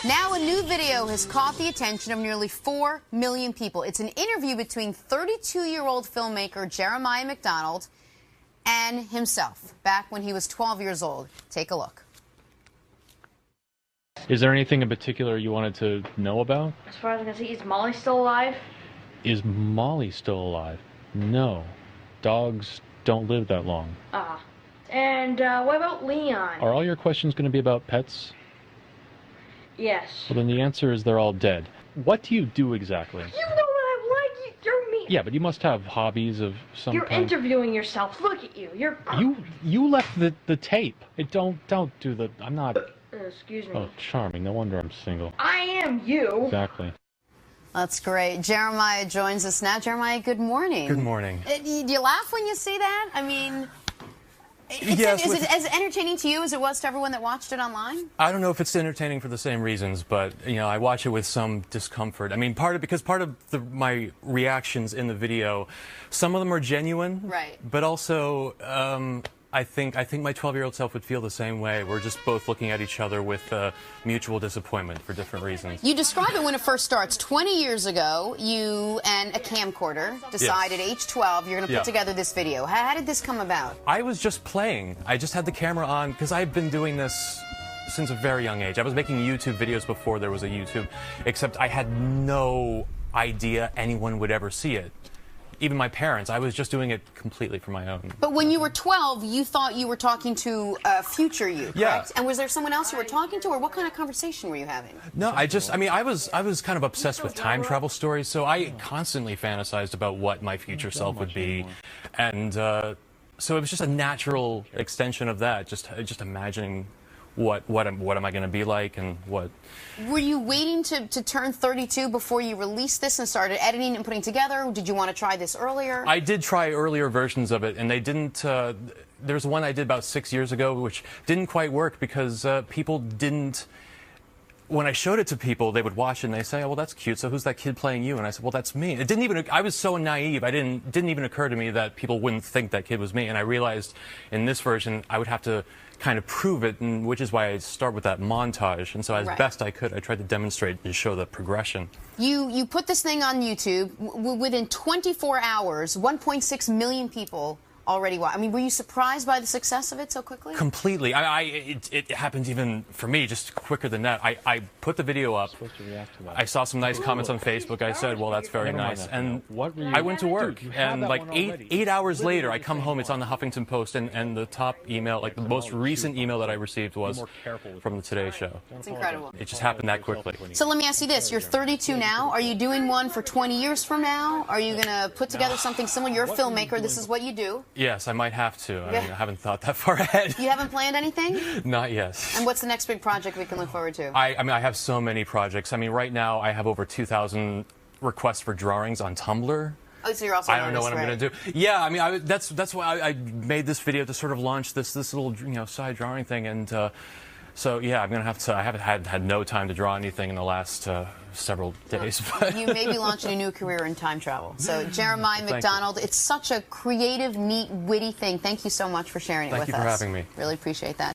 Now a new video has caught the attention of nearly 4 million people. It's an interview between 32-year-old filmmaker Jeremiah McDonald and himself, back when he was 12 years old. Take a look. Is there anything in particular you wanted to know about? As far as I can see, is Molly still alive? Is Molly still alive? No. Dogs don't live that long. And what about Leon? Are all your questions going to be about pets? Yes. Well, then the answer is they're all dead. What do you do exactly? You know what I'm like. You're me. Yeah, but you must have hobbies of some You're kind. interviewing yourself. Look at you. You're... You left the tape. Don't do the... I'm not... excuse me. Oh, charming. No wonder I'm single. I am you. Exactly. That's great. Jeremiah joins us now. Jeremiah, good morning. Good morning. Do you laugh when you see that? I mean... Yes, is it as entertaining to you as it was to everyone that watched it online? I don't know if it's entertaining for the same reasons, but I watch it with some discomfort. I mean, part of my reactions in the video, some of them are genuine, right? But also, I think my 12-year-old self would feel the same way. We're just both looking at each other with mutual disappointment for different reasons. You describe it when it first starts. 20 years ago, you and a camcorder decided at age 12 you're going to put together this video. How did this come about? I was just playing. I just had the camera on because I've been doing this since a very young age. I was making YouTube videos before there was a YouTube, except I had no idea anyone would ever see it. Even my parents. I was just doing it completely for my own. But when you were 12, you thought you were talking to future you, correct? Yeah. And was there someone else you were talking to, or what kind of conversation were you having? No, I was kind of obsessed with time travel stories, so I constantly fantasized about what my future self would be. And so it was just a natural extension of that, just imagining what am I going to be like and what. Were you waiting to turn 32 before you released this and started editing and putting together? Did you want to try this earlier? I did try earlier versions of it, and they didn't. There's one I did about 6 years ago, which didn't quite work because people didn't. When I showed it to people, they would watch it and they say, "Oh, well, that's cute. So who's that kid playing you?" And I said, "Well, that's me." It didn't even. I was so naive. Didn't even occur to me that people wouldn't think that kid was me. And I realized in this version, I would have to kind of prove it, and which is why I start with that montage. And so, as best I could, I tried to demonstrate and show the progression. You put this thing on YouTube. Within 24 hours, 1.6 million people already watched. I mean, were you surprised by the success of it so quickly? Completely. It happened even for me, just quicker than that. I put the video up. I saw some nice comments on Facebook. I said, well, that's very nice. And I went to work. And like eight hours later, I come home. It's on the Huffington Post. And the top email, like the most recent email that I received was from the Today Show. It's incredible. It just happened that quickly. So let me ask you this. You're 32 now. Are you doing one for 20 years from now? Are you going to put together something similar? You're a filmmaker. This is what you do. Yes, I might have to. I mean, I haven't thought that far ahead. You haven't planned anything? Not yet. And what's the next big project we can look forward to? I mean, I have so many projects. I mean, right now I have over 2,000 requests for drawings on Tumblr. Oh, so you're also I don't know what I'm going to do. Yeah, I mean, that's why I made this video to sort of launch this little side drawing thing, and so yeah, I'm going to have to. I haven't had no time to draw anything in the last several days. But you may be launching a new career in time travel. So Jeremiah McDonald, it's such a creative, neat, witty thing. Thank you so much for sharing it with us. Thank you for having me. Really appreciate that.